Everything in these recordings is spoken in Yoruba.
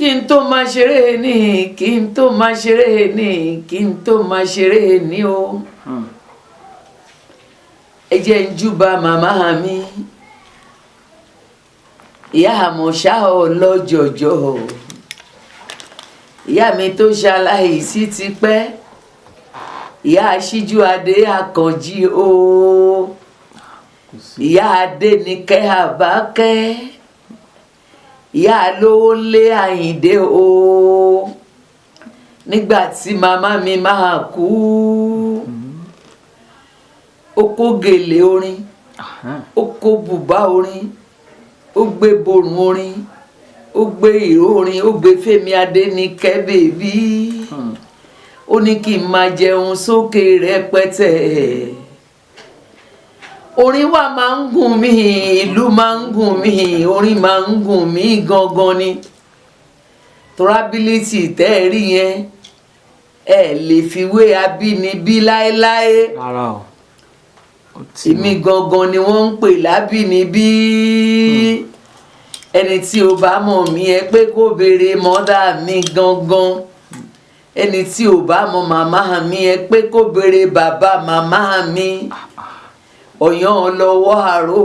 kí n tó máa ṣeré ní kí n tó máa ṣeré ní kí n tó máa ṣeré ní o. ẹ jẹ́ ń júbà màmá mi ìyá àmọ̀ṣá ọlọ́jọ̀jọ̀ ìyá mi tó ṣaláìsí ti pẹ́ ìyá aṣíjú adé àkànjí o ìyá adé ní kẹ́ àbákẹ́ ìyá lówó lé àyìndé o nígbà tí màmá mi máa kú ó kó gèlè orin ó kó bùbá orin ó gbé borùn orin ó gbé ìró orin ó gbé Fẹ́mi Adéníkẹ́ bèbí ó ní kí n máa jẹun sókè rẹpẹtẹ orin wa máa ń gùn mí ìlú máa ń gùn mí orin máa ń gùn mí gangan ni torability tẹ́ ẹ rí yẹn ẹ lè fi wé abínibí láéláé èmi gangan ni wọ́n ń pè lábínibí ẹni tí o bá mọ̀ mí ẹ pé kó béèrè mọ́dà mi gangan ẹni tí o bá mọ̀ màmá mi ẹ pé kó béèrè bàbá màmá mi ọ̀yàn lọ́wọ́ àrò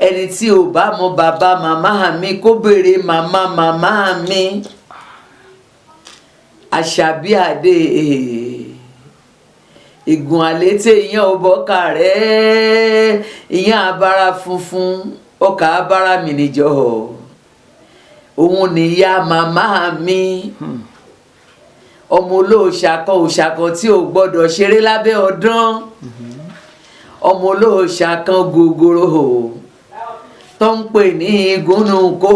ẹni tí ò bá mọ̀ bàbá màmá mi kó béèrè màmá màmá mi Àṣàbí Adé ìgùn àlété ìyẹn ò bọ́kà rẹ̀ ìyẹn àbára funfun ọkà abára mi níjọ òun nìyá màmá mi ọmọ olóòṣàkọ òṣàkọ tí ò gbọ́dọ̀ ṣeré lábẹ́ ọdán ọmọ olóòṣà kan gògòrò tó ń pè ní igúnnugò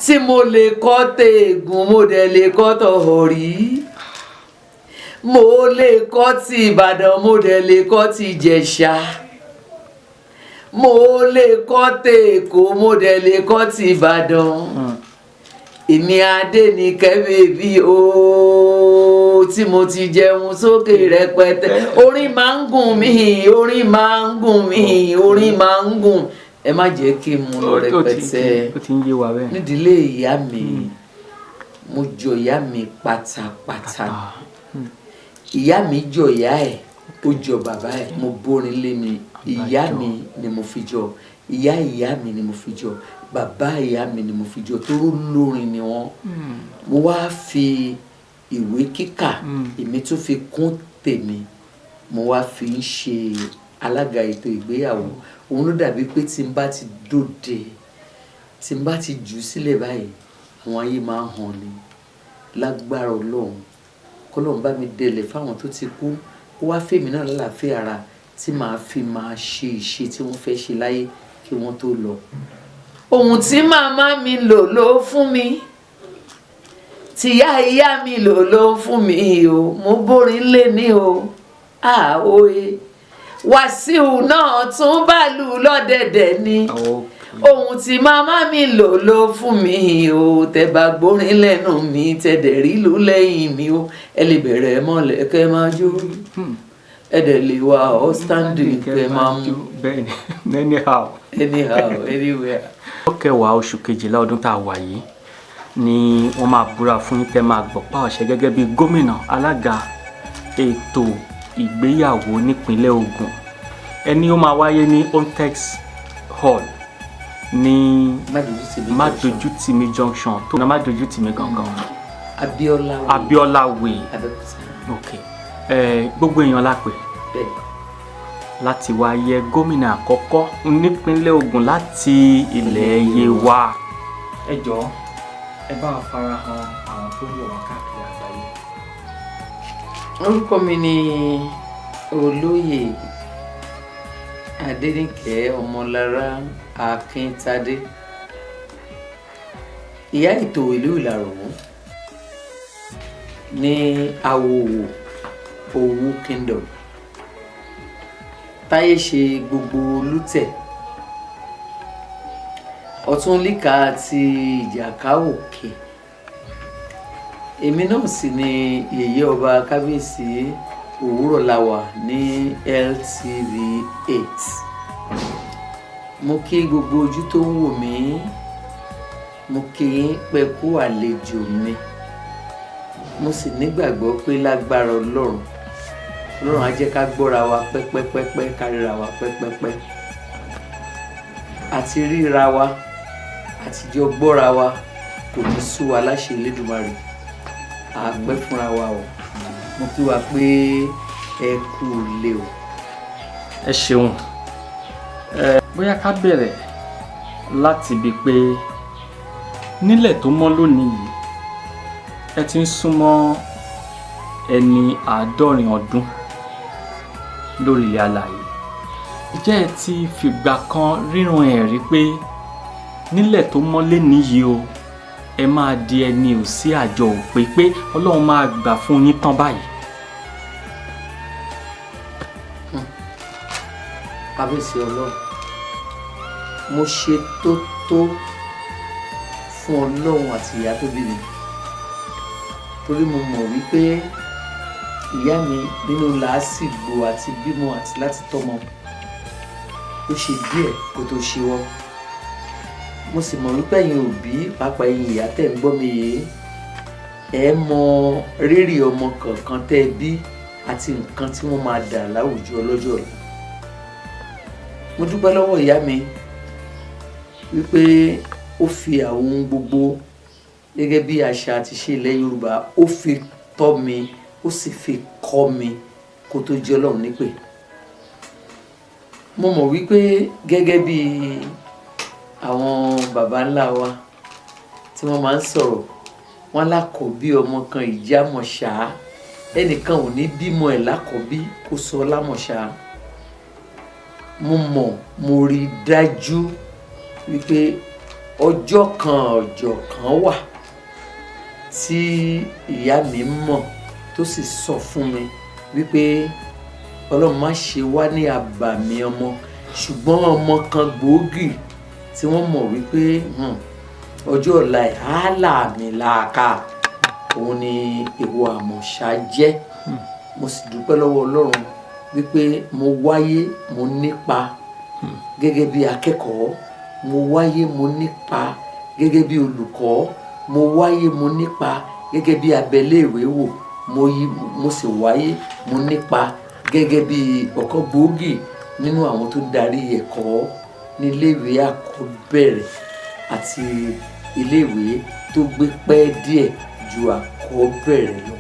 tí mo lè kọ́ tẹ̀gùn mo dẹ̀ lè kọ́ tọ̀họ̀rí mo lè kọ́ ti Ìbàdàn mo dẹ̀ lè kọ́ ti Ìjẹ̀ṣà mo lè kọ́ tèkó mo dẹ̀ lè kọ́ ti Ìbàdàn èmi Adéníkẹ́ bèbí o tí mo ti jẹun sókè rẹpẹtẹ orin máa ń gùn mí orin máa ń gùn mí orin máa ń gùn ẹ má jẹ́ kí n mú lọ rẹpẹtẹ nídìílé ìyá mi mo jọ ìyá mi pátápátá ìyá mi jọ ìyá ẹ̀ ó jọ bàbá ẹ̀ mo bórin lé mi ìyá mi ni mo fi jọ ìyá ìyá mi ni mo fi jọ bàbá ìyá mi ni mo fi jọ tó lórin ni wọ́n mo wá fi ìwé kíkà èmi tó fi kún tèmi mo wá fi ń ṣe alága ètò ìgbéyàwó òun ló dàbí pé tí n bá ti dòde tí n bá ti jù sílẹ̀ báyìí àwọn ayé máa ń hàn ni lágbára Ọlọ́run kọ́lọ́run bá mi délẹ̀ fáwọn tó ti kú ó wá fèmí náà lálàáfíà ara tí màá fi máa ṣe ìṣe tí wọ́n fẹ́ ṣe láyé kí wọ́n tó lọ. ohun tí màmá mi lò ló fún mi tìyá ìyá mi lò fún mi o mo bórin lé ní o àwòye Wàsíù náà tún bàlù lọ́dẹ̀dẹ̀ ni ohun tí màmá mi lò fún mi o tẹ́ bá gbórin lẹ́nu mi tẹ́dẹ̀ rí lù lẹ́yìn mi o ẹ lè bẹ̀rẹ̀ mọ́lẹ̀ kẹ́ máa jó ẹ̀dẹ̀ lè wà ọ́ standing kẹ́ máa mú anyhow anywhere. ọjọ́ kẹwàá oṣù kejìlá ọdún tá a wà yìí ni wọ́n máa búra fún yín tẹ́ máa gbọ̀pá àṣẹ gẹ́gẹ́ bí gómìnà alága ètò ìgbéyàwó nípínlẹ̀ Ògùn ẹni ó máa wáyé ní Ontex Hall ní Mádojútìmí junction tó ní Mádojútìmí gangan Abiola Way okay gbogbo èèyàn la pè láti wá yẹ gómìnà àkọ́kọ́ nípínlẹ̀ Ògùn láti ilẹ̀ Yewa. ẹ jọ̀ọ́ ẹ bá wa farahàn àwọn tó ń wò wá káàkiri àgbáyé. orúkọ mi ni Olóyè Adéníkẹ́ Ọmọlára Akíntadé ìyá ètò ìlú Ìlàró ní Awòwò Òwu Kingdom táyé ṣe gbogbo lútẹ̀ ọ̀tún líka ti Ìjàkáòkè èmi náà sì ni yèyé ọba kábíyèsí Òwúrọ̀láwà ní LTV 8 mo kí gbogbo ojú tó ń wò mí mo kí yín pé kú àlejò mi. Mo sì nígbàgbọ́ pé lágbára Ọlọ́run á jẹ́ ká gbọ́ra wa pẹ́pẹ́pẹ́pẹ́, ká ríra wa pẹ́pẹ́pẹ́. Àti ríra wa àtijọ́ gbọ́ra wa kò ní sú wa láṣẹ Elédùmarè. A pẹ́ fúnra wa o. Mo kí wa pé ẹ kú ilé o. Ẹ ṣeun. Bóyá ká bẹ̀rẹ̀ láti ibi pé nílẹ̀ tó mọ́ lónìí yìí ẹ ti ń súnmọ́ ẹni 90 ọdún lórí ilẹ̀ alààyè. Ǹjẹ́ ẹ ti fìgbà kan ríran ẹ̀ rí pé nílẹ̀ tó mọ́ lénìí yìí o ẹ máa di ẹni ò sí àjọ òpè pé Ọlọ́run máa gbà fún yín tán báyìí? Kábíyèsí Ọlọ́run, mo ṣe tó fún Ọlọ́run àti ìyá tó bí mi, torí mo mọ̀ wípé ìyá mi nínú làásìgbò àti bímọ àti láti tọ́mọ ó ṣe díẹ̀ kó tó ṣíwọ́. Mo sì mọ̀ wípé ẹ̀yin òbí, pàápàá ẹ̀yin ìyá tẹ̀ ń gbọ́ mi yìí, ẹ mọ rírì ọmọ kọ̀ọ̀kan tẹ́ ẹ bí àti nǹkan tí wọ́n máa dà láwùjọ lọ́jọ́ ọ̀la. Mo dúpẹ́ lọ́wọ́ ìyá mi wípé ó fi àwọn ohun gbogbo gẹ́gẹ́ bí àṣà àti ìṣe ilẹ̀ Yorùbá ó fi tọ́ mi, ó sì fi kọ́ mi kó tó jẹ́ Ọlọ́run nípè. Mo mọ̀ wípé gẹ́gẹ́ bí àwọn baba ńlá wa tí wọ́n máa ń sọ̀rọ̀, wọ́n lákọ̀ọ́bí ọmọ kan ìjámọ̀ ṣáá, ẹnìkan ò ní bímọ ẹ̀ lákọ̀ọ́bí kó sọ lámọ̀ ṣáá. Mo rí dájú wípé ọjọ́ kan wà tí ìyá mi mọ̀ tó sì sọ fún mi wípé Ọlọ́run má ṣe wá ní àbàmì ọmọ, ṣùgbọ́n ọmọ kan gbòógì tí wọ́n mọ̀ wípé ọjọ́ ọ̀la ìhálà mi làákà òun ni èwo àmọ̀ṣá jẹ́. Mo sì dúpẹ́ lọ́wọ́ Ọlọ́run wípé mo wáyé mo nípa gẹ́gẹ́ bí akẹ́kọ̀ọ́, mo wáyé mo nípa gẹ́gẹ́ bí olùkọ́, mo wáyé mo nípa gẹ́gẹ́ bí abẹ́léèwé wò, mo sì wáyé mo nípa gẹ́gẹ́ bí ọ̀kan gbòógì nínú àwọn tó darí ẹ̀kọ́ ní iléèwé àkọ́bẹ̀rẹ̀ àti iléèwé tó gbé pẹ́ díẹ̀ ju àkọ́bẹ̀rẹ̀ lọ.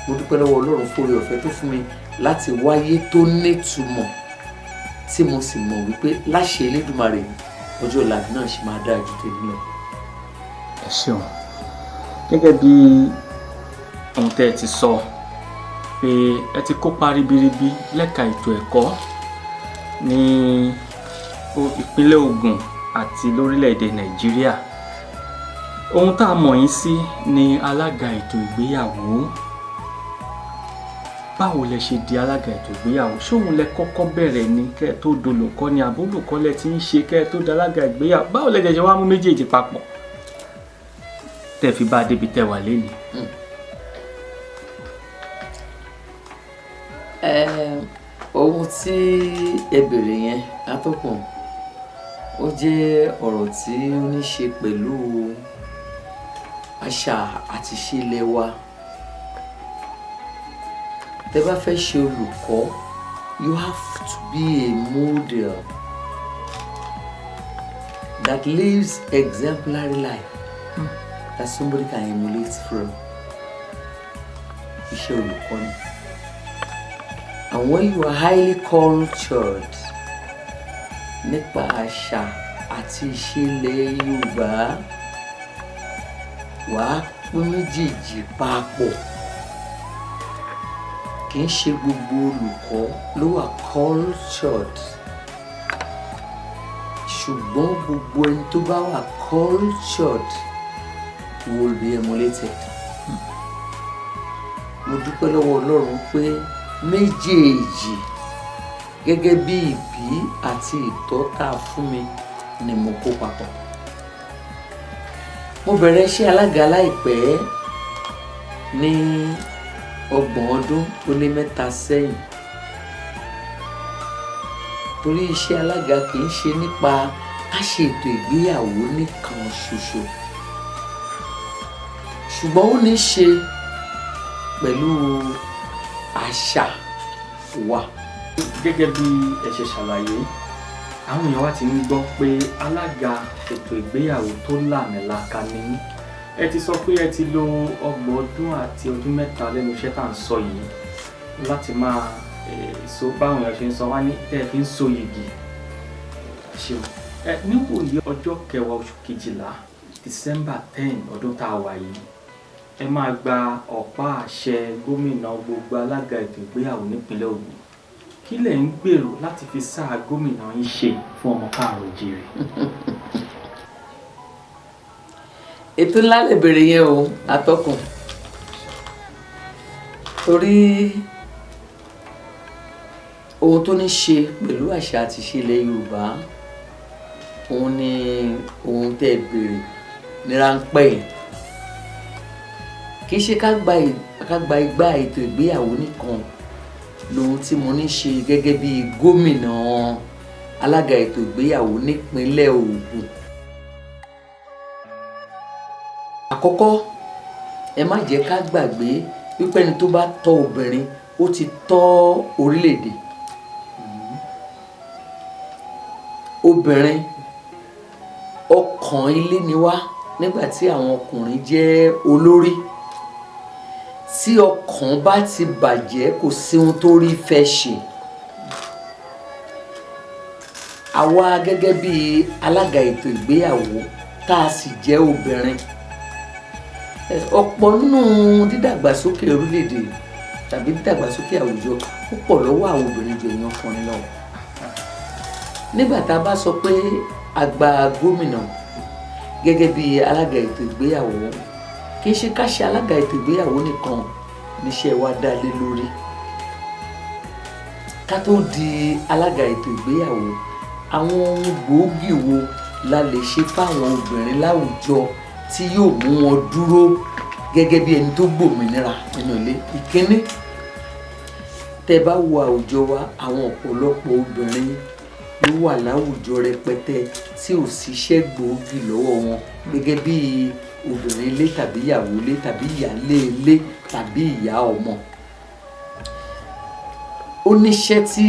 Mo dúpẹ́ lọ́wọ́ Ọlọ́run fún oore ọ̀fẹ́ tó fún mi láti wáyé tó nítumọ̀, tí mo sì mọ̀ wípé láṣẹ Elédùmarè ọjọ́ ọ̀la náà ṣì máa dáa ju tèmi lọ. Ẹ ṣeun. Gẹ́gẹ́ bí ohun tẹ́ ẹ ti sọ pé ẹ ti kópa ribiribi lẹ́ka ètò ẹ̀kọ́ ní ìpínlẹ̀ Ògùn àti lórílẹ̀‐èdè Nàìjíríà. Ohun tá a mọ̀ yín sí ni alága ètò ìgbéyàwó. Báwo lẹ ṣe di alága ètò ìgbéyàwó? Ṣóun lẹ kọ́kọ́ bẹ̀rẹ̀ ni kẹ́ ẹ tó dolùkọ́ ni àbólùkọ́ lẹ ti ń ṣe kẹ́ ẹ tó di alága ìgbéyàwó? Báwo lẹ jẹjẹ wá mú méjèèjì papọ̀ tẹ́ fi bá débi tẹ́ wà lénìí? Ohun tí ẹ bèrè yẹn atọ́kùn, ó jẹ́ ọ̀rọ̀ tí ó ní ṣe pẹ̀lú àṣà àti ìṣe ilẹ̀ wa. Tẹ́ bá fẹ́ ṣe olùkọ́, you have to be a model that lives exemplary life that somebody can emulate from. Iṣẹ́ olùkọ́ ni. And when you are highly cultured nípa àṣà àti ìṣe ilẹ̀ Yorùbá, wàá pín méjèèjì papọ̀. Kì í ṣe gbogbo olùkọ́ ló wà cultured, ṣùgbọ́n gbogbo ẹni tó bá wà cultured will be emulated. Mo dúpẹ́ lọ́wọ́ Ọlọ́run pé méjèèjì gẹ́gẹ́ bí ìbí àti ìtọ́ta fún mi ni mo kó papọ̀. Mo bẹ̀rẹ̀ iṣẹ́ alága láìpẹ́ ní 30 ọdún ó lé 3 sẹ́yìn. Torí iṣẹ́ alága kì í ṣe nípa ká ṣe ètò ìgbéyàwó nìkan ṣoṣo. ṣùgbọ́n ó ní ṣe pẹ̀lú àṣà wa. Gẹ́gẹ́ bí ẹ ṣe ṣàlàyé, àwọn èèyàn wa ti ń gbọ́ pé alága ètò ìgbéyàwó tó làmìlaka ni yín. Ẹ ti sọ pé ẹ ti lo 30 ọdún àti ọdún 3 lẹ́nu iṣẹ́ tá à ń sọ yìí láti máa so báwọn èèyàn ṣe ń sọ wá ní tẹ́ ẹ fi ń so yìgì. Ṣeun. Níwòye ọjọ́ 10 oṣù kejìlá December 10 ọdún tá a wà yìí, ẹ máa gba ọ̀pá àṣẹ gómìnà gbogbo alága ètò ìgbéyàwó nípínlẹ̀ Ògùn. Kí lẹ̀ ń gbèrò láti fi sáà gómìnà yín ṣe fún ọmọ káàárọ̀-o-jíire? Ètò ńlá lè bèrè yẹn o, atọ́kùn. Torí ohun tó ní ṣe pẹ̀lú àṣà àti ìṣe ilẹ̀ Yorùbá, òun ni ohun tẹ́ ẹ bèrè ní ráńpẹ́ yìí. Kì í ṣe ká gba igbá ètò ìgbéyàwó nìkan lóhun tí mo ní ṣe gẹ́gẹ́ bí gómìnà alága ètò ìgbéyàwó nípínlẹ̀ Ògùn. Àkọ́kọ́, ẹ má jẹ́ ká gbàgbé wípé ẹni tó bá tọ́ obìnrin ó ti tọ́ orílẹ̀-èdè. Obìnrin ọkàn ilé ni wá nígbà tí àwọn ọkùnrin jẹ́ olórí. Tí ọkàn bá ti bàjẹ́ kò sí ohun tó rí fẹ́ ṣe. Àwa gẹ́gẹ́ bí alága ètò ìgbéyàwó tá a sì jẹ́ obìnrin, ọ̀pọ̀ nínú dídàgbàsókè orílẹ̀-èdè tàbí dídàgbàsókè àwùjọ ó pọ̀ lọ́wọ́ àwọn obìnrin ju èèyàn ọkùnrin lọ. Nígbà tá a bá sọ pé a gba gómìnà gẹ́gẹ́ bí alága ètò ìgbéyàwó, kì í ṣe ká ṣe alága ètò ìgbéyàwó nìkan níṣẹ́ wa dá lé lórí. Ká tó di alága ètò ìgbéyàwó, àwọn ohun gbòógì wo la lè ṣe fáwọn obìnrin láwùjọ tí yóò mú wọn dúró gẹ́gẹ́ bí ẹni tó gbòmìnira nínú ilé? Ìkíní, tẹ́ bá wo àwùjọ wa, àwọn ọ̀pọ̀lọpọ̀ obìnrin ló wà láwùjọ rẹpẹtẹ tí ò síṣẹ́ gbòógì lọ́wọ́ wọn gẹ́gẹ́ bí obìnrin ilé tàbí ìyàwó ilé tàbí ìyálé ilé tàbí ìyá ọmọ. Ó níṣẹ́ tí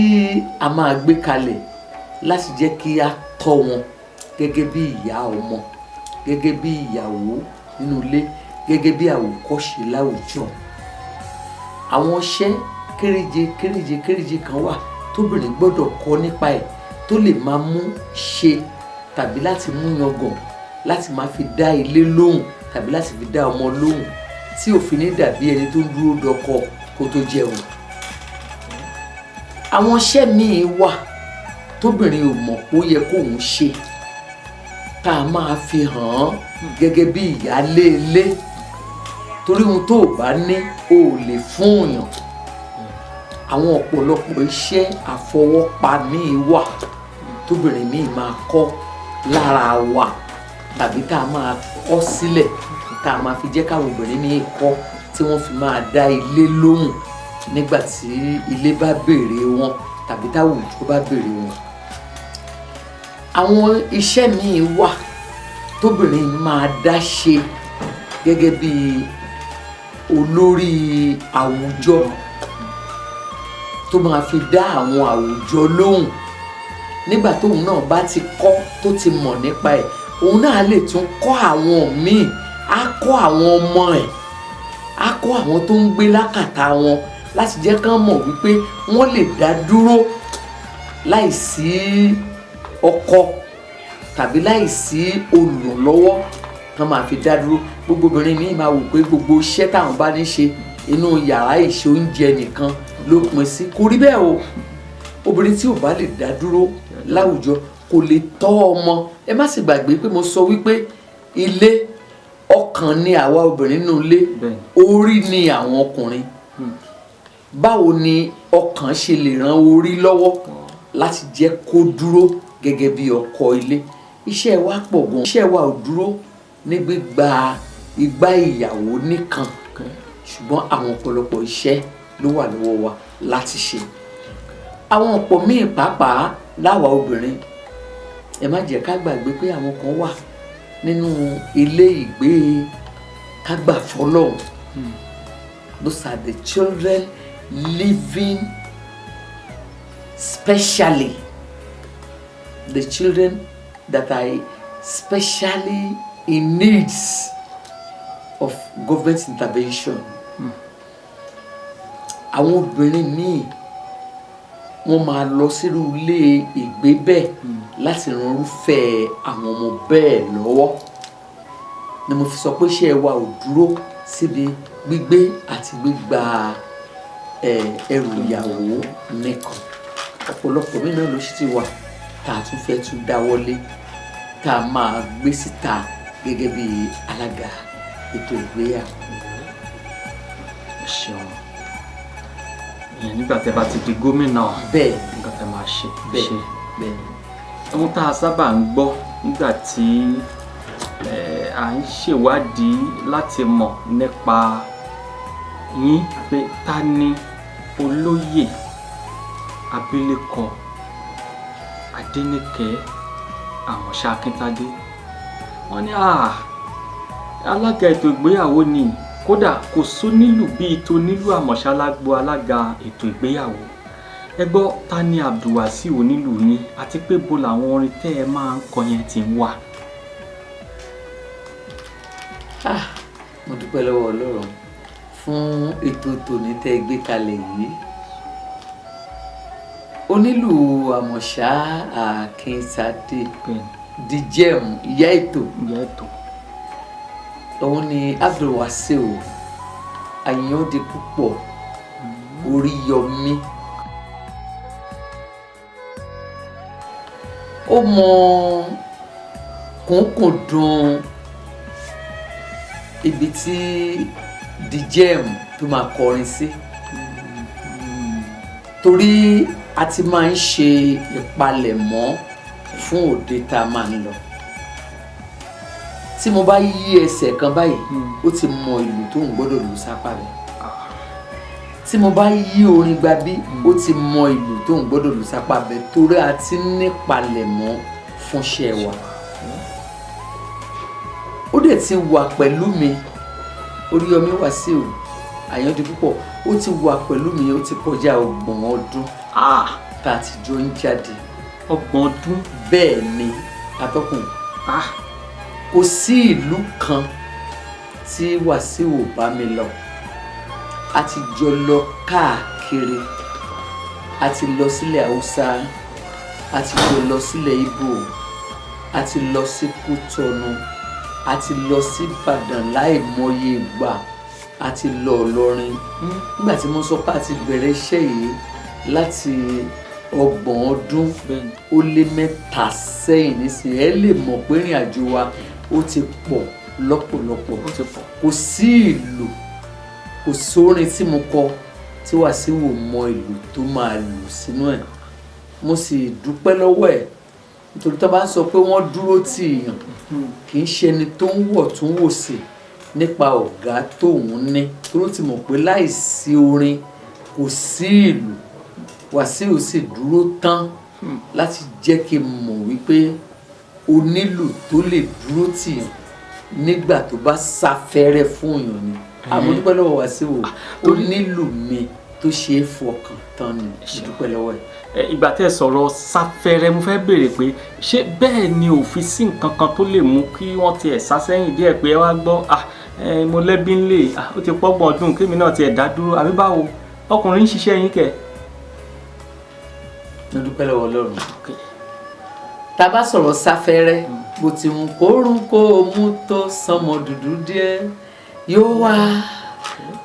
a máa gbé kalẹ̀ láti jẹ́ kí a tọ́ wọn gẹ́gẹ́ bí ìyá ọmọ, gẹ́gẹ́ bí ìyàwó nínú ilé, gẹ́gẹ́ bí àwòkọ́ṣe láwùjọ. Àwọn iṣẹ́ kéréje kan wà tóbìnrin gbọ́dọ̀ kọ́ nípa ẹ̀ tó lè máa mú ṣe tàbí láti mú yangàn, láti máa fi dá ilé lóhùn tàbí láti fi dá ọmọ lóhùn tí ò fi ní dàbí ẹni tó ń dúró dọkọ kó tó jẹun. Àwọn iṣẹ́ míì wà tóbìnrin ò mọ̀ pé ó yẹ kóun ṣe tá a máa fi hàn án gẹ́gẹ́ bí ìyálé ilé, torí ohun tó bá ní o ò lè fún èèyàn. Àwọn ọ̀pọ̀lọpọ̀ iṣẹ́ àfọwọ́pa míì wà tóbìnrin míì máa kọ́ lára wa tàbí tá a máa kọ́ sílẹ̀ tá a máa fi jẹ́ káwọn obìnrin míì kọ́ tí wọ́n fi máa dá ilé lóhùn nígbà tí ilé bá béèrè wọn tàbí táwùjọ bá béèrè wọn. Àwọn iṣẹ́ míì wà tóbìnrin máa dá ṣe gẹ́gẹ́ bí olórí àwùjọ tó máa fi dá àwọn àwùjọ lóhùn. Nígbà tóun náà bá ti kọ́ tó ti mọ̀ nípa ẹ̀, òun náà lè tún kọ́ àwọn míì, á kọ́ àwọn ọmọ ẹ̀, á kọ́ àwọn tó ń gbé lákàtà wọn láti jẹ́ kán mọ̀ wípé wọ́n lè dá dúró láìsí ọkọ tàbí láìsí olùrànlọ́wọ́ kán máa fi dá dúró. Gbogbo obìnrin míì máa wò pé gbogbo iṣẹ́ táwọn bá ní ṣe inú yàrá ìṣe oúnjẹ nìkan ló pin sí. Kò rí bẹ́ẹ̀ o. Obìnrin tí ò bá lè dá dúró láwùjọ kò lè tọ́ ọmọ. Ẹ má sì gbàgbé pé mo sọ wípé ilé ọkàn ni àwa obìnrin nínú ilé, orí ni àwọn ọkùnrin. Báwo ni ọkàn ṣe lè ran orí lọ́wọ́ láti jẹ́ kó dúró gẹ́gẹ́ bí ọkọ ilé? Iṣẹ́ wa pọ̀ gan. Iṣẹ́ wa ò dúró ní gbígba igbá ìyàwó nìkan, ṣùgbọ́n àwọn ọ̀pọ̀lọpọ̀ iṣẹ́ ló wà lọ́wọ́ wa láti ṣe. Àwọn ọ̀pọ̀ míì pàápàá láwa obìnrin, ẹ má jẹ́ ká gbàgbé pé àwọn kan wà nínú ilé ìgbé ká gbà fọ́lọ́run. Those are the children living specially, the children that are specially in needs of government intervention. Àwọn obìnrin míì wọ́n máa lọ sírú ilé ìgbé bẹ́ẹ̀ láti ran irúfẹ́ àwọn ọmọ bẹ́ẹ̀ lọ́wọ́. Ni mo fi sọ pé ṣé ẹ wà ò dúró síbi gbígbé àti gbígba ẹrù ìyàwó nìkan. Ọ̀pọ̀lọpọ̀ mí náà ló ṣì ti wà tá a tún fẹ́ tún dáwọ́lé tá a máa gbé síta gẹ́gẹ́ bí alága ètò ìgbéyàwó. Ṣeun. Ìyẹn nígbà tẹ́ bá ti di gómìnà. Bẹ́ẹ̀ nǹkan tẹ́ máa ṣe. Bẹ́ẹ̀. Ohun tá a sábà ń gbọ́ nígbà tí à ń ṣèwádìí láti mọ̀ nípa yín pé ta ni olóyè abilékọ Adéníkẹ́ Àmọ̀ṣá Akíntádé. Wọ́n ní alága ètò ìgbéyàwó ni, kódà kò sónílù bíi tó nílù Àmọ̀ṣá lágbo alága ètò ìgbéyàwó. Ẹ gbọ́, ta ni Abdulwasiu onílù yín àti pé bo làwọn orin tẹ́ ẹ máa ń kọ yẹn ti ń wà? Mo dúpẹ́ lọ́wọ́ Ọlọ́run fún ètò tòní tẹ́ ẹ gbé kalẹ̀ yìí. Onílù Àmọ̀ṣá Akíntádé Dìjẹ́m ìyá ètò òun ni Abdulwasiu Ayọ̀dépúpọ̀ Oríyọmí. Ó mọ kùnkùndùn ibi tí Dìjẹ́m tó máa kọrin sí, torí a ti máa ń ṣe ìpalẹ̀mọ́ fún òde tá a máa ń lọ. Tí mo bá yí ẹsẹ̀ kan báyìí ó ti mọ ìlù tó ń gbọ́dọ̀ lù sápá rẹ̀. Tí mo bá yí orin gba bí ó ti mọ ìlù tó ń gbọ́dọ̀ lù sápá rẹ̀, torí a ti ní ìpalẹ̀mọ́ fún iṣẹ́ wa. Ó dẹ̀ ti wà pẹ̀lú mi, Oríyọmí Wasiu Ayọ̀dépúpọ̀, ó ti wà pẹ̀lú mi, ó ti kọjá 30 ọdún tá a ti jọ ń jáde. 30 ọdún? Bẹ́ẹ̀ ni atọ́kùn. Kò sí ìlú kan tí Wasiu ò bá mi lọ. A ti jọ lọ káàkiri, a ti lọ sílẹ̀ Haúsá, a ti jọ lọ sílẹ̀ Ìgbò, a ti lọ sí Kútọ̀nù, a ti lọ sí Ìbàdàn láìmọye ìgbà, a ti lọ Ìlọrin. Nígbà tí mo sọ pé a ti bẹ̀rẹ̀ iṣẹ́ yìí láti 30 ọdún ó lé 3 sẹ́yìn nísìnyí, ẹ lè mọ̀ pé ìrìn àjò wa ó ti pọ̀ lọ́pọ̀lọpọ̀. Kò sí ìlú, kò sórin tí mo kọ tí Wasiu mọ ìlú tó máa lù sínú ẹ̀. Mo sì dúpẹ́ lọ́wọ́ ẹ̀, nítorí tó bá ń sọ pé wọ́n dúró tì yàn, kì í ṣe ẹni tó ń wọ̀ tún wò sí nípa ọ̀gá tóun ní, tó ti mọ̀ pé láìsí orin kò sí ìlú. Wasiu sì dúró tán láti jẹ́ kí n mọ̀ wípé onílù tó lè dúró tì yàn nígbà tó bá sáfẹ́rẹ́ fún yàn ni. Àmọ́ dúpẹ́ lọ́wọ́ Wasiu, onílù mi tó ṣe é fọkàn tán ni. Dúpẹ́ lọ́wọ́ ẹ̀. Ìgbà tẹ́ sọ̀rọ̀ sáfẹ́rẹ́, mo fẹ́ béèrè pé ṣé bẹ́ẹ̀ ni ò fi sí nǹkan kan tó lè mú kí wọ́n tiẹ̀ sá sẹ́yìn díẹ̀ pé ẹ wá gbọ́ mo lẹ́bí ńlẹ̀ ó ti pọ́gbọ̀n ọdún kémi náà tiẹ̀ dá dúró, àbí báwo? Ọkùnrin ń ṣiṣẹ́ yín kẹ̀. Mo dúpẹ́ lọ́wọ́ Ọlọ́run. Tá a bá sọ̀rọ̀ sáfẹ́rẹ́, bó ti mú kórun kó mú tó sánmọ dúdú díẹ̀ yóò wá,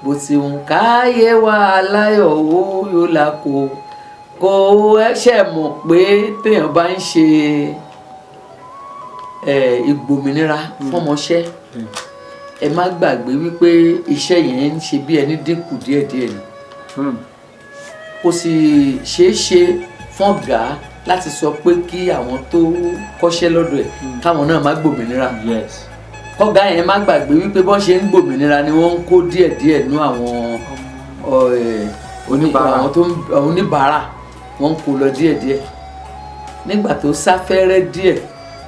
bó ti mú káyé wá láyọ̀ owó yóò là kó ẹ̀ṣẹ̀ mọ̀ pé téèyàn bá ń ṣe ìgbòmìnira fọmọṣẹ́, ẹ má gbàgbé wípé iṣẹ́ yẹn ń ṣe bí ẹni dínkù díẹ̀díẹ̀ ni. Kò sì ṣeé ṣe fún ọ̀gá láti sọ pé kí àwọn tó kọ́ṣẹ́ lọ́dọ̀ ẹ̀ káwọn náà má gbòmìnira. Kọ́gá yẹn má gbàgbé wípé bọ́n ṣe ń gbòmìnira ni wọ́n ń kó díẹ̀díẹ̀ nú àwọn oníbàárà, wọ́n ń kó lọ díẹ̀díẹ̀. Nígbà tó sáfẹ́rẹ́ díẹ̀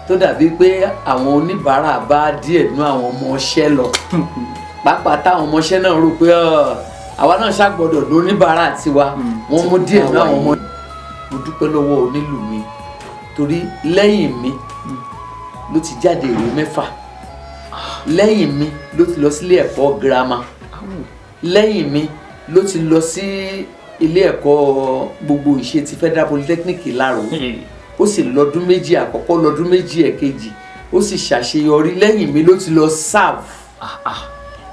tó dàbí pé àwọn oníbàárà bá díẹ̀ nú àwọn ọmọ ọṣẹ́ lọ, pàápàá táwọn ọmọọṣẹ́ náà rò pé àwa náà ṣàgbọ́dọ̀ lóníbàárà tiwa wọ́n mú díẹ̀ náà àwọn ọmọ. Mo dúpẹ́ lọ́wọ́ onílù mi torí lẹ́yìn mi ló ti jáde ìwé 6, lẹ́yìn mi ló ti lọ sílé ẹ̀kọ́ girama, lẹ́yìn mi ló ti lọ sí ilé ẹ̀kọ́ gbogbo ìṣe ti Federal Polytechnic Ìlaró, ó sì lọ́dún méjì àkọ́kọ́ lọ́dún méjì ẹ̀kejì ó sì ṣàṣeyọrí. Lẹ́yìn mi ló ti lọ serve,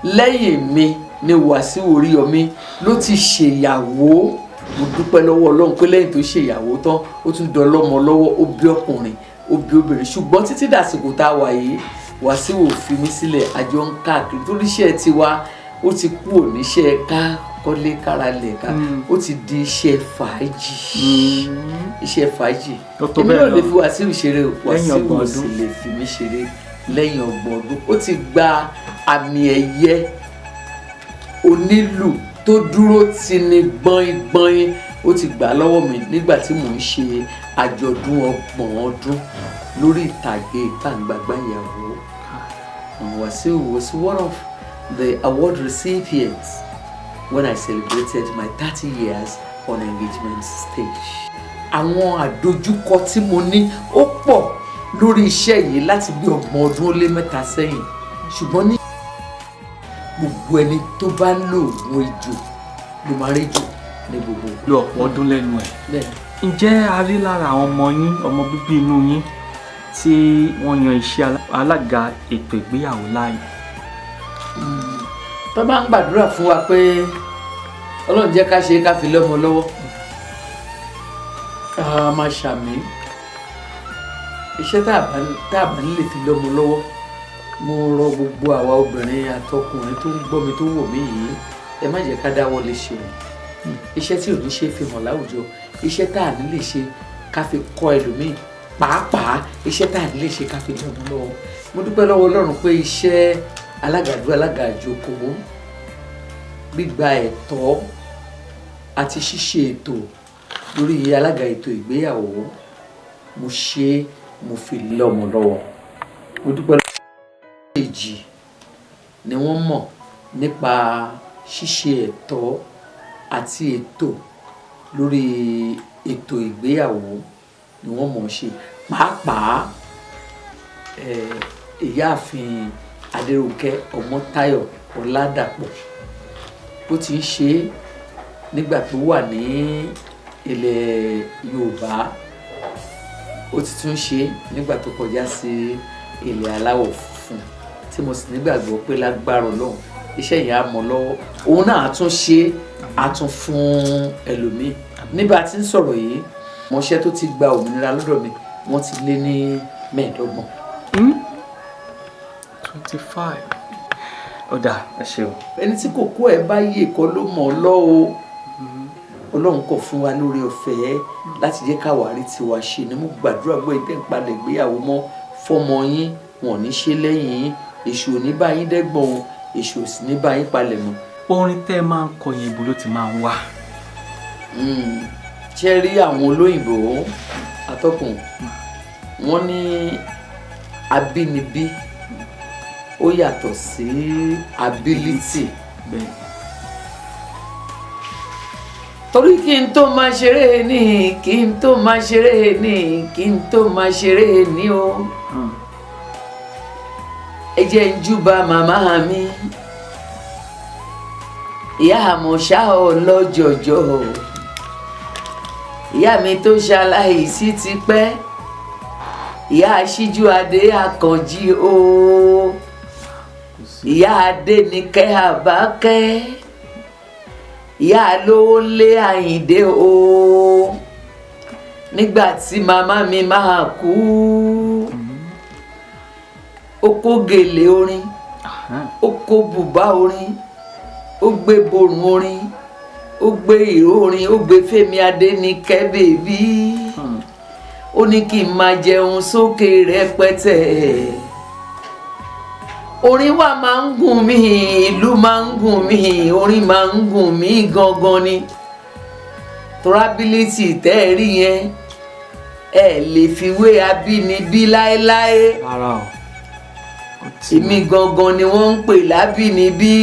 lẹ́yìn mi ni Wàsíù Oríyọmí ló ti ṣèyàwó. Mo dúpẹ́ lọ́wọ́ Ọlọ́run pé lẹ́yìn tó ṣèyàwó tán ó tún dọlọ́mọ lọ́wọ́, ó bí ọkùnrin ó bí obìnrin. Ṣùgbọ́n títí dàsìkò tá a wà yìí Wàsíù ò fi mí sílẹ̀, àjọ ń káàkiri torí iṣẹ́ tiwa ó ti kú oníṣẹ́ ká kọ́lé káralẹ̀ ká ó ti di iṣẹ́ fàájì. Iṣẹ́ fàájì èmi náà lè fi Wàsíù ṣeré, Wàsíù ò sì lè fi mí ṣeré. Lẹ́yìn 30 ọdún ó ti gba àmì ẹ̀yẹ onílù tó dúró ti ní gbọ́n-gbọ́n, ó ti gbà lọ́wọ́ mi nígbà tí mò ń ṣe àjọ̀dún 30 ọdún lórí ìtàgé Gbàǹgbàǹgbà Ìyàwó. Wàsíù was one of the award recipients when I celebrated my 30 years on engagement stage. Àwọn àdojúkọ tí mo ní ó pọ̀ lórí iṣẹ́ yìí láti bí 30 ọdún ó lé 3 sẹ́yìn, ṣùgbọ́n ní gbogbo ẹni tó bá lóògùn ejò ló máa rí jù ní gbogbo. Lo ọ̀pọ̀ ọdún lẹ́nu ẹ̀. Ǹjẹ́ a rí lára àwọn ọmọ yín, ọmọ bíbí inú yín tí wọ́n yan iṣẹ́ alága ètò ìgbéyàwó láàyò? Tó bá ń gbàdúrà fún wa pé Ọlọ́run jẹ́ ká ṣe ká fi lọ́mọ lọ́wọ́, ká máa ṣàmì. Iṣẹ́ tá a bá nílè fi lọ́mọ lọ́wọ́, mo rọ gbogbo àwa obìnrin àtọkùnrin tó ń gbọ́ mi tó wò mí yìí, ẹ má jẹ́ ká dáwọ́ lè ṣe òun. Iṣẹ́ tí ò ní ṣe fi hàn láwùjọ, iṣẹ́ tá a nílè ṣe ká fi kọ́ ẹlòmíì, pàápàá iṣẹ́ tá a nílè ṣe ká fi lọ́mọ lọ́wọ́. Mo dúpẹ́ lọ́wọ́ Ọlọ́run pé iṣẹ́ alágàdúrà alága ìjókòó, gbígba ẹ̀tọ́ àti ṣíṣe ètò lórí alága ètò ìgbéyàwó mo ṣe, mo fi lọ́mọ lọ́wọ́. Mo dúpẹ́ lọ́wọ́ èjì ni wọ́n mọ̀ nípa ṣíṣe ẹ̀tọ́ àti ètò lórí ètò ìgbéyàwó ni wọ́n mọ̀ ṣe, pàápàá ìyáàfin Adérónkẹ́ Ọmọ́táyọ̀ Ọládàpọ̀ bó ti ń ṣe nígbà tó wà ní ilẹ̀ Yorùbá, ó ti tún ṣe nígbà tó kọjá sí ilẹ̀ aláwọ̀ funfun, tí mo sì nígbàgbọ́ pé lágbára Ọlọ́run iṣẹ́ yẹn á mọ́ lọ́wọ́. Òun náà á tún ṣe, á tún fún ẹlòmíì. Nígbà tí ń sọ̀rọ̀ yìí, ọmọọṣẹ́ tó ti gba òmìnira lọ́dọ̀ mi wọ́n ti lé ní 25. 25. Ó dáa, ẹ ṣé o. Ẹni tí kókó ẹ̀ bá yè kọ́ ló mọ̀ ọ́ lọ́ o. Ọlọ́run kò fún wa lórí ọ̀fẹ́ láti jẹ́ káwárí tiwa ṣe ni mo gbàdúrà gbọ́ ìtẹ́ ìpalẹ̀ ìgbéyàwó mọ́ fọ́mọ yín, wọn ò ní ṣe lẹ́yìn yín, èṣù ò ní bá yín dẹ́gbọ̀n o, èṣù ò sì ní bá yín palẹ̀ mọ́. Orin tẹ́ ẹ máa ń kọ yẹn ibo ló ti máa ń wá? Ṣé rí àwọn olóyìnbó atọ́kùn, wọ́n ní abínibí ó yàtọ̀ sí ability. Torí kí n tó máa ṣeré ní, kí n tó máa ṣeré ní, kí n tó máa ṣeré ní o. Ẹ jẹ́ ń júbà màmá mi, ìyá àmọ̀ṣá ọlọ́jọ̀jọ̀, ìyá mi tó ṣaláìsí ti pẹ́, ìyá Aṣíjú Adé Àkànjí o, ìyá Adéníkẹ́ Àbákẹ́, ìyá Lówólé Àyìndé o. Nígbà tí màmá mi máa kú, ó kó gèlè orin, ó kó bùbá orin, ó gbé borùn orin, ó gbé ìró orin, ó gbé Fẹ́mi Adéníkẹ́ bèbí. Ó ní kí n máa jẹun sókè rẹpẹtẹ. Orin wa máa ń gùn mí, ìlú máa ń gùn mí, orin máa ń gùn mí gangan ni. Torability tẹ́ ẹ rí yẹn ẹ lè fi wé abínibí láéláé. Rárá o. èmi gangan ni wọ́n ń pè lábínibí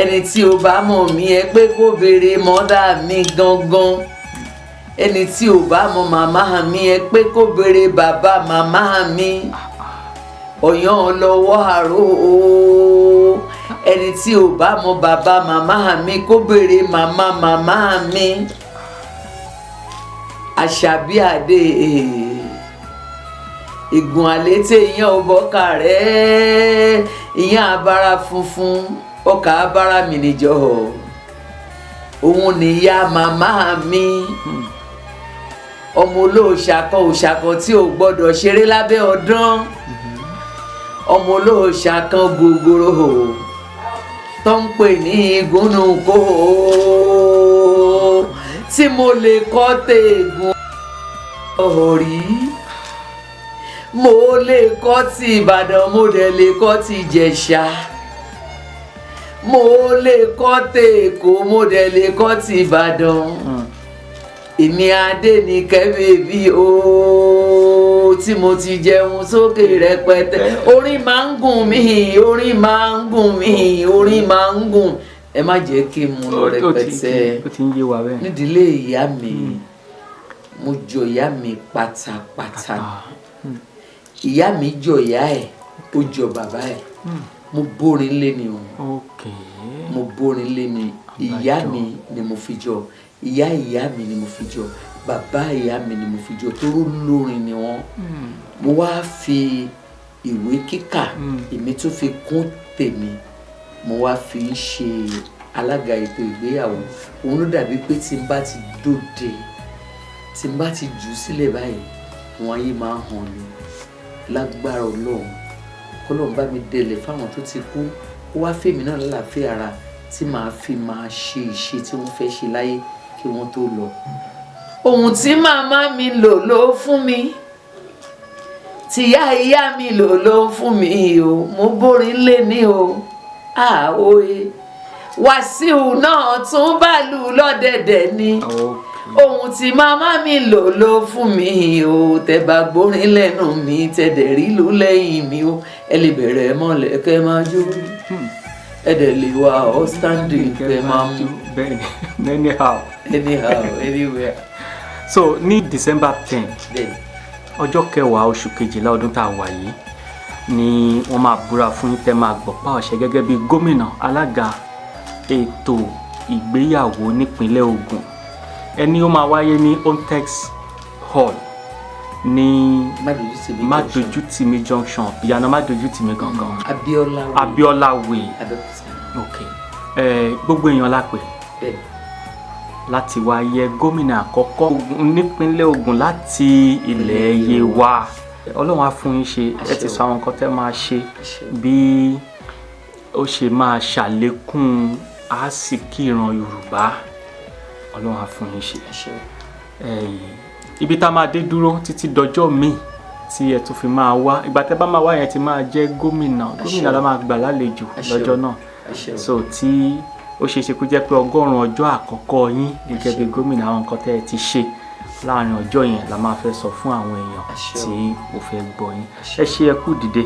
ẹni tí o bá mọ̀ mí ẹ pé kó béèrè mọ́dà mi gangan ẹni tí o bá mọ̀ màmá mi ẹ pé kó béèrè bàbá màmá mi ọ̀yàn lọ́wọ́ àrò ẹni tí o bá mọ̀ bàbá màmá mi kó béèrè màmá màmá mi Àṣàbí Adé ìgùn àlété ìyàn ọbọ̀kà rẹ̀ ìyàn abara funfun ọkà abara mi níjọ òun nìyá màmá mi ọmọ olóòṣàkan tí ò gbọ́dọ̀ ṣeré lábẹ́ ọdán ọmọ olóòṣàkan gògòrò tó ń pè ní ìgúnnùkó tí mo lè kọ́ tẹ̀gùn orí mo lè kọ́ ti Ìbàdàn mo dẹ̀ lè kọ́ ti Ìjẹ̀ṣà mo lè kọ́ tèkó mo dẹ̀ lè kọ́ ti Ìbàdàn èmi Adéníkẹ́ bèbí ooo tí mo ti jẹun sókè rẹpẹtẹ orin máa ń gùn mí orin máa ń gùn mí orin máa ń gùn ẹ má jẹ́ kí n mú lọ rẹpẹtẹ nídìílé ìyá mi mo jọ ìyá mi pátápátá ìyá mi jọ ìyá ẹ̀ ó jọ bàbá ẹ̀ mo bórin lé ni o mo bórin lé ni ìyá mi ni mo fi jọ ìyá ìyá mi ni mo fi jọ bàbá ìyá mi ni mo fi jọ tóró lórin ni wọ́n mo wá fi ìwé kíkà èmi tó fi kún tèmi mo wá fi ń ṣe alága ètò ìgbéyàwó òun ló dàbí pé tí n bá ti dòde tí n bá ti jù sílẹ̀ báyìí wọn ayé máa hàn ni lágbára Ọlọ́run kọ́lọ́run bá mi délẹ̀ fáwọn tó ti kú ó wá fèmí náà lálàáfíà ara tí màá fi máa ṣe ìṣe tí wọ́n fẹ́ ṣe láyé kí wọ́n tó lọ. ohun tí màmá mi lò ló fún mi tìyá ìyá mi lò fún mi o mo bórin lé ní o àwòye Wàsíù náà tún bàlù lọ́dẹ̀dẹ̀ ni ohun tí màmá mi lò fún mi o tẹ bá gbórin lẹ́nu mi tẹ̀dẹ̀ rí lù lẹ́yìn mi o ẹ lè bẹ̀rẹ̀ mọ́lẹ̀ kẹ́ máa jó ẹ dẹ̀ lè wà ọ́ standing kẹ́ máa mú anyhow anywhere. So ní December 10 ọjọ́ kẹwàá oṣù kejìlá ọdún tá a wà yìí ni wọ́n máa búra fún yín tẹ́ máa gbọ̀pá àṣẹ gẹ́gẹ́ bí gómìnà alága ètò ìgbéyàwó nípínlẹ̀ Ògùn ẹni ó máa wáyé ní Ontex Hall ní Mádojútìmí junction ìyànà Mádojútìmí gangan Abiola Way gbogbo èèyàn lápè láti wá yẹ gómìnà àkọ́kọ́ nípínlẹ̀ Ògùn láti ilẹ̀ Yewa Ọlọ́run á fún yín ṣe ẹ ti sọ àwọn nǹkan tẹ́ máa ṣe bí ó ṣe máa ṣàlékún àsìkí ìran Yorùbá Ọlọ́run á fún yín ṣe ibi tá a máa dé dúró títí dọjọ́ míì tí ẹ tún fi máa wá ìgbà tẹ́ bá máa wá yẹn ti máa jẹ́ gómìnà la máa gbà lálejò lọ́jọ́ náà so tí ó ṣe é ṣe kó jẹ́ pé 100 ọjọ́ àkọ́kọ́ yín gẹ́gẹ́ bí gómìnà àwọn nǹkan tẹ́ ẹ ti ṣe láàrin ọjọ́ yẹn la máa fẹ́ sọ fún àwọn èèyàn tí ó fẹ́ gbọ́ yín ẹ ṣé ẹ kú dìde.